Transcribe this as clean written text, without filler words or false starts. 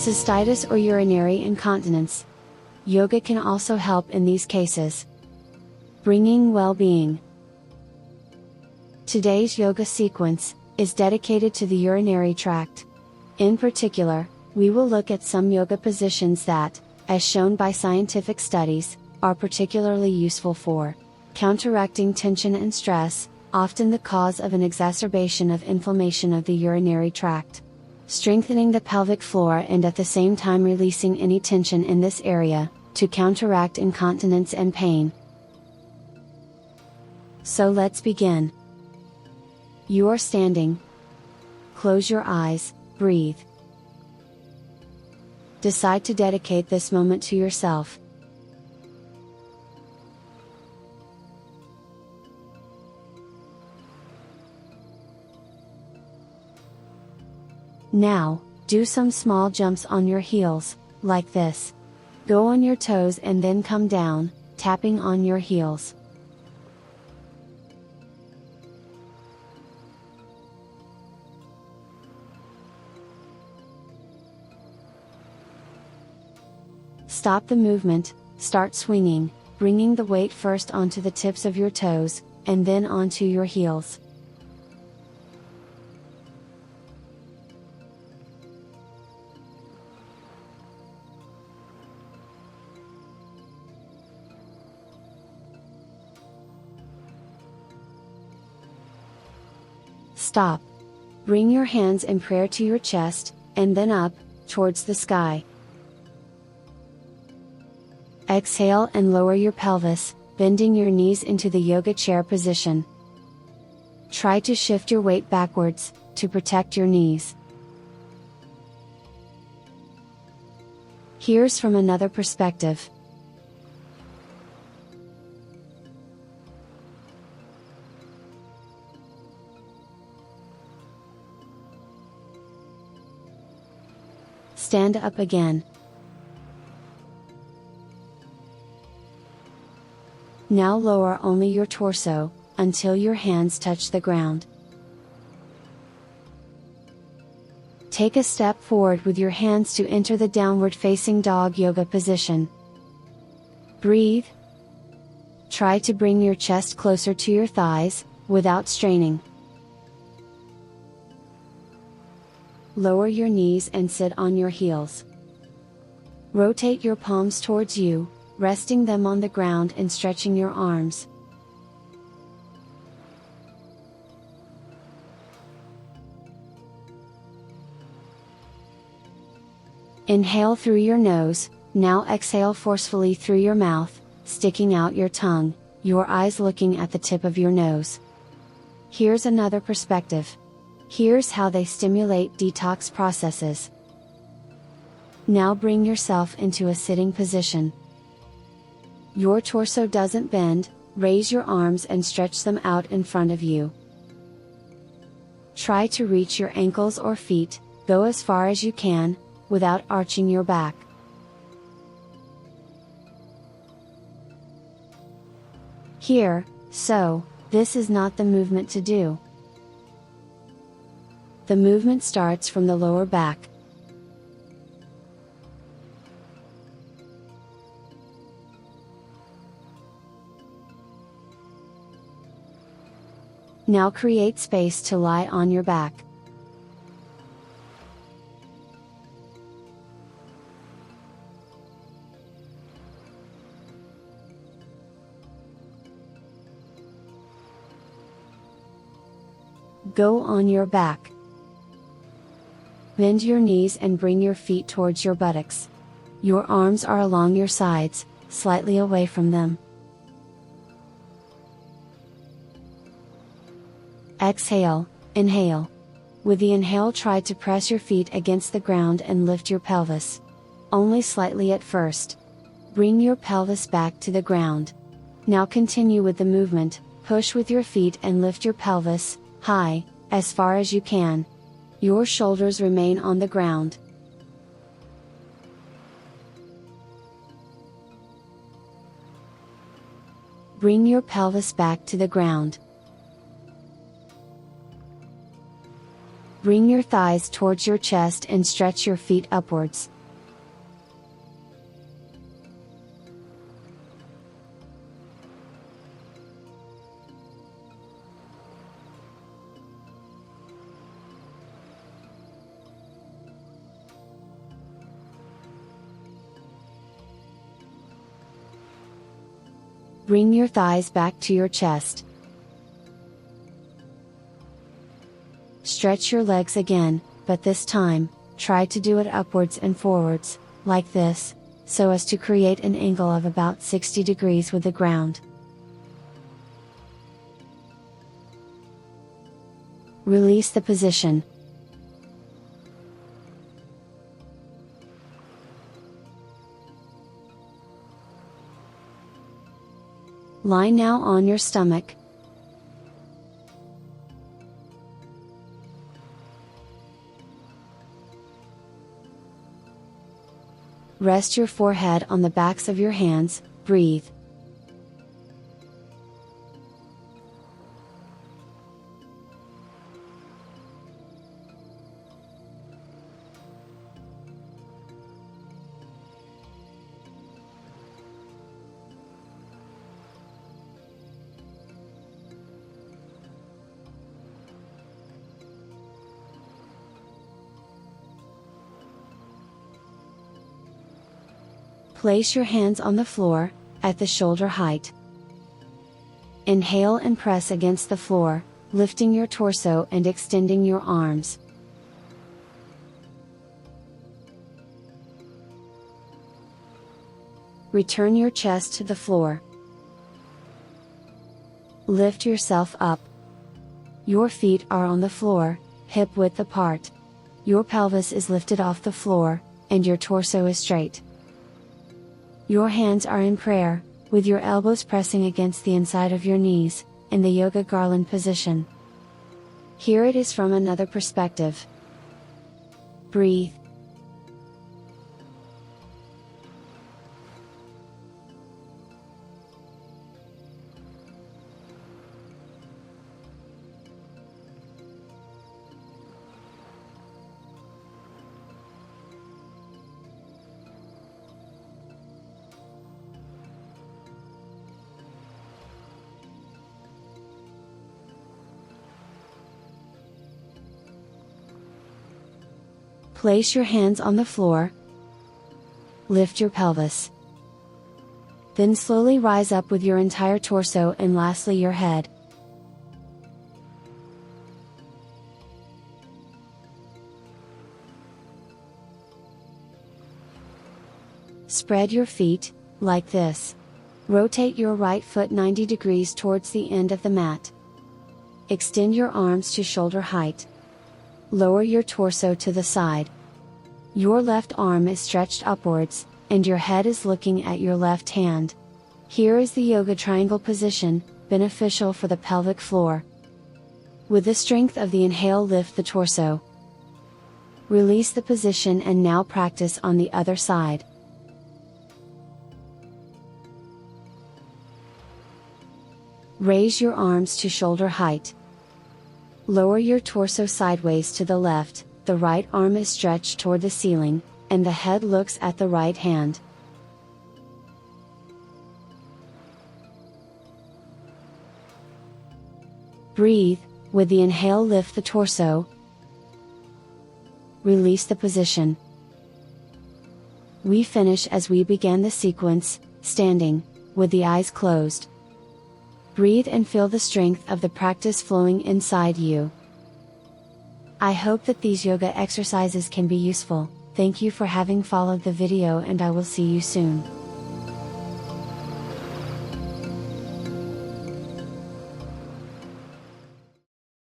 cystitis or urinary incontinence. Yoga can also help in these cases. Bringing well-being. Today's yoga sequence is dedicated to the urinary tract. In particular, we will look at some yoga positions that, as shown by scientific studies, are particularly useful for counteracting tension and stress, often the cause of an exacerbation of inflammation of the urinary tract, strengthening the pelvic floor and at the same time releasing any tension in this area, to counteract incontinence and pain. So let's begin. You are standing. Close your eyes, breathe. Decide to dedicate this moment to yourself. Now, do some small jumps on your heels, like this. Go on your toes and then come down, tapping on your heels. Stop the movement, start swinging, bringing the weight first onto the tips of your toes, and then onto your heels. Stop. Bring your hands in prayer to your chest, and then up, towards the sky. Exhale and lower your pelvis, bending your knees into the yoga chair position. Try to shift your weight backwards, to protect your knees. Here's from another perspective. Stand up again. Now lower only your torso, until your hands touch the ground. Take a step forward with your hands to enter the downward facing dog yoga position. Breathe. Try to bring your chest closer to your thighs, without straining. Lower your knees and sit on your heels. Rotate your palms towards you, resting them on the ground and stretching your arms. Inhale through your nose, now exhale forcefully through your mouth, sticking out your tongue, your eyes looking at the tip of your nose. Here's another perspective. Here's how they stimulate detox processes. Now bring yourself into a sitting position. Your torso doesn't bend, raise your arms and stretch them out in front of you. Try to reach your ankles or feet, go as far as you can, without arching your back. This is not the movement to do. The movement starts from the lower back. Now create space to lie on your back. Go on your back. Bend your knees and bring your feet towards your buttocks. Your arms are along your sides, slightly away from them. Exhale, inhale. With the inhale, try to press your feet against the ground and lift your pelvis. Only slightly at first. Bring your pelvis back to the ground. Now continue with the movement, push with your feet and lift your pelvis, high, as far as you can. Your shoulders remain on the ground. Bring your pelvis back to the ground. Bring your thighs towards your chest and stretch your feet upwards. Bring your thighs back to your chest. Stretch your legs again, but this time, try to do it upwards and forwards, like this, so as to create an angle of about 60 degrees with the ground. Release the position. Lie now on your stomach. Rest your forehead on the backs of your hands, breathe. Place your hands on the floor, at the shoulder height. Inhale and press against the floor, lifting your torso and extending your arms. Return your chest to the floor. Lift yourself up. Your feet are on the floor, hip width apart. Your pelvis is lifted off the floor, and your torso is straight. Your hands are in prayer, with your elbows pressing against the inside of your knees, in the yoga garland position. Here it is from another perspective. Breathe. Place your hands on the floor. Lift your pelvis. Then slowly rise up with your entire torso and lastly your head. Spread your feet, like this. Rotate your right foot 90 degrees towards the end of the mat. Extend your arms to shoulder height. Lower your torso to the side. Your left arm is stretched upwards, and your head is looking at your left hand. Here is the yoga triangle position, beneficial for the pelvic floor. With the strength of the inhale, lift the torso. Release the position and now practice on the other side. Raise your arms to shoulder height. Lower your torso sideways to the left, the right arm is stretched toward the ceiling, and the head looks at the right hand. Breathe, with the inhale lift the torso. Release the position. We finish as we began the sequence, standing, with the eyes closed. Breathe and feel the strength of the practice flowing inside you. I hope that these yoga exercises can be useful. Thank you for having followed the video and I will see you soon.